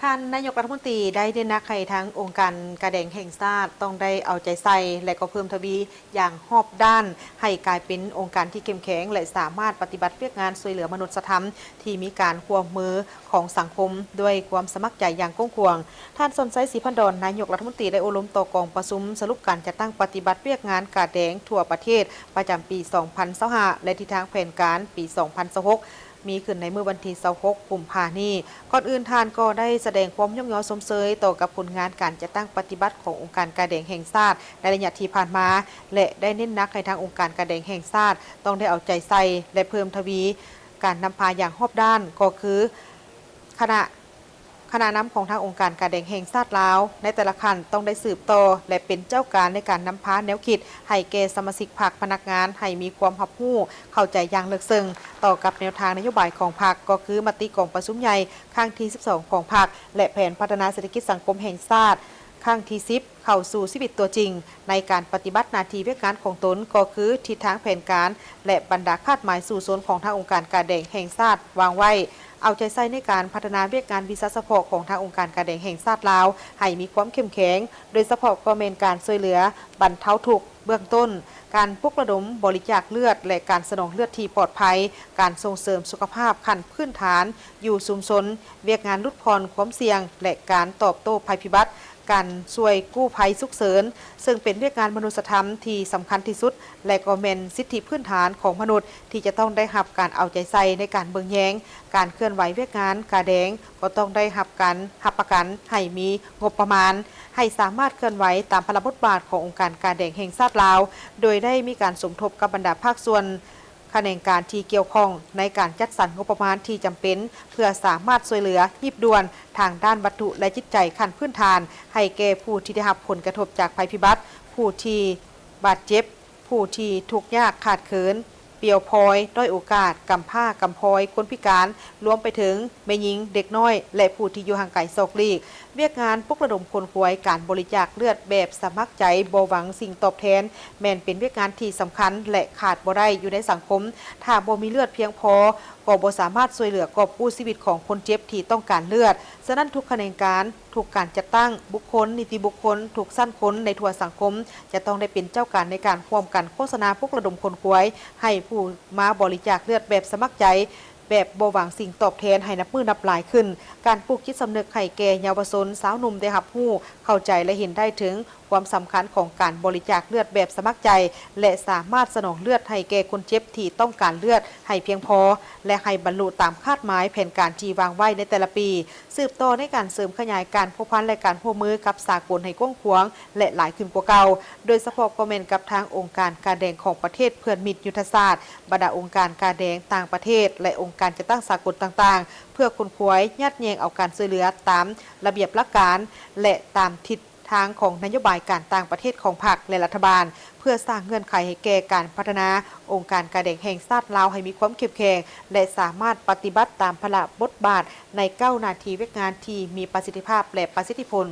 ท่านนายกรัฐมนตรีได้เน้นหนักให้ทั้งองค์การกระแดงแห่งชาติต้องได้เอาใจใส่และก็เพิ่มทวีอย่างรอบด้านให้กลายเป็นองค์การที่เข้มแข็งและสามารถปฏิบัติเพื่องานช่วยเหลือมนุษยธรรมที่มีการควบมือของสังคมด้วยความสมัครใจอย่างก้งควงท่านสนใจศรีพันดอนนายกรัฐมนตรีได้อบรมต่อกองประชุมสรุปการจัดตั้งปฏิบัติเพื่องานกระแดงทั่วประเทศประจำปี 2025 และทิศทางแผนการปี 2026มีขึ้นในเมื่อวันที่ 26 กุมภาพันธ์นี้ก่อนอื่นทานก็ได้แสดงความย่อมย่อสมเสยต่อกับผลงานการจัดตั้งปฏิบัติขององค์การกระแดงแห่งชาติในระยะที่ผ่านมาและได้เน้นหนักให้ทางองค์การกระแดงแห่งชาติต้องได้เอาใจใส่และเพิ่มทวีการนำพาอย่างรอบด้านก็คือคณะนำของทางองค์การกระแดงแห่งชาติลาวในแต่ละขั้นต้องได้สืบต่อและเป็นเจ้าการในการนำพาแนวคิดให้แก่สมาชิกพรรคพนักงานให้มีความรับรู้เข้าใจอย่างลึกซึ้งต่อกับแนวทางนโยบายของพรรคก็คือมติของประชุมใหญ่ครั้งที่ 12 ของพรรคและแผนพัฒนาเศรษฐกิจสังคมแห่งชาติครั้งที่ 10 เข้าสู่ชีวิตตัวจริงในการปฏิบัติหน้าที่เพื่อการของตนก็คือทิศทางแผนการและบรรดาคาดหมายสู่โซนของทางองค์การกระแดงแห่งชาติวางไว้เอาใจใส่ในการพัฒนาเวียกงานวีซ่าสปอร์ตของทางองค์การกระแดงแห่งชาติลาวให้มีความเข้มแข็งโดยเฉพาะก็เป็นการช่วยเหลือบรรเทาทุกข์เบื้องต้นการปลุกระดมบริจาคเลือดและการสนองเลือดที่ปลอดภัยการส่งเสริมสุขภาพขั้นพื้นฐานอยู่ชุมชนเวียกงานลดผ่อนความเสี่ยงและการตอบโต้ภัยพิบัติการช่วยกู้ภัยฉุกเฉินซึ่งเป็นเรื่องงานมนุษยธรรมที่สำคัญที่สุดและก็เป็นสิทธิพื้นฐานของมนุษย์ที่จะต้องได้รับการเอาใจใส่ในการเบิ่งแยงการเคลื่อนไหวเวียกงานกาแดงก็ต้องได้รับประกันให้มีงบประมาณให้สามารถเคลื่อนไหวตามพระบทบาทขององค์การกาแดงแห่งชาติลาวโดยได้มีการสมทบกับบรรดาภาคส่วนขณะการที่เกี่ยวข้องในการจัดสรรงบประมาณที่จำเป็นเพื่อสามารถช่วยเหลือรีบด่วนทางด้านวัตถุและจิตใจขั้นพื้นฐานให้แก่ผู้ที่ได้รับผลกระทบจากภัยพิบัติผู้ที่บาดเจ็บผู้ที่ทุกข์ยากขาดเขินเปรียวพลอยด้อยโอกาสกำพร้ากำพลอยคนพิการรวมไปถึงแม่หญิงเด็กน้อยและผู้ที่อยู่ห่างไกลโศกลีกเวียกงานปลุกระดมคนป่วยการบริจาคเลือดแบบสมัครใจบ่หวังสิ่งตอบแทนแม้นเป็นเวียกงานที่สำคัญและขาดบ่ได้อยู่ในสังคมถ้าบ่มีเลือดเพียงพอก็บ่สามารถช่วยเหลือกอบกู้ชีวิตของคนเจ็บที่ต้องการเลือดฉะนั้นทุกขณะการทุกการจัดตั้งบุคคลนิติบุคคลทุกสั้นคนในทั่วสังคมจะต้องได้เป็นเจ้าการในการร่วมกันโฆษณาปลุกระดมคนป่วยให้ผู้มาบริจาคเลือดแบบสมัครใจแบบบ่หวังสิ่งตอบแทนให้นับมือนับหลายขึ้นการปลูกจิตสำนึกให้แก่เยาวชนสาวหนุ่มได้รับรู้เข้าใจและเห็นได้ถึงความสำคัญของการบริจาคเลือดแบบสมัครใจและสามารถสนองเลือดให้แก่คนเจ็บที่ต้องการเลือดให้เพียงพอและให้บรรลุตามคาดหมายแผนการที่วางไว้ในแต่ละปีสืบต่อในการเสริมขยายการผูกพันและการร่วมมือกับสากลให้กว้างขวางและหลายขึ้นกว่าเก่าโดยเฉพาะคอมเมนต์กับทางองค์การการแดงของประเทศเพื่อนมิตรยุทธศาสตร์บรรดาองค์การการแดงต่างประเทศและองค์การจะตั้งสากลต่างๆเพื่อคนป่วยยัดแยงเอาการช่วยเหลือตามระเบียบหลักการและตามทิศทางของนโยบายการต่างประเทศของพรรคและรัฐบาลเพื่อสร้างเงื่อนไขให้แก่การพัฒนาองค์การกระแดงแห่งชาติลาวให้มีความเข้มแข็งและสามารถปฏิบัติตามพระบทบาทใน9นาทีเวกงานที่มีประสิทธิภาพและประสิทธิผล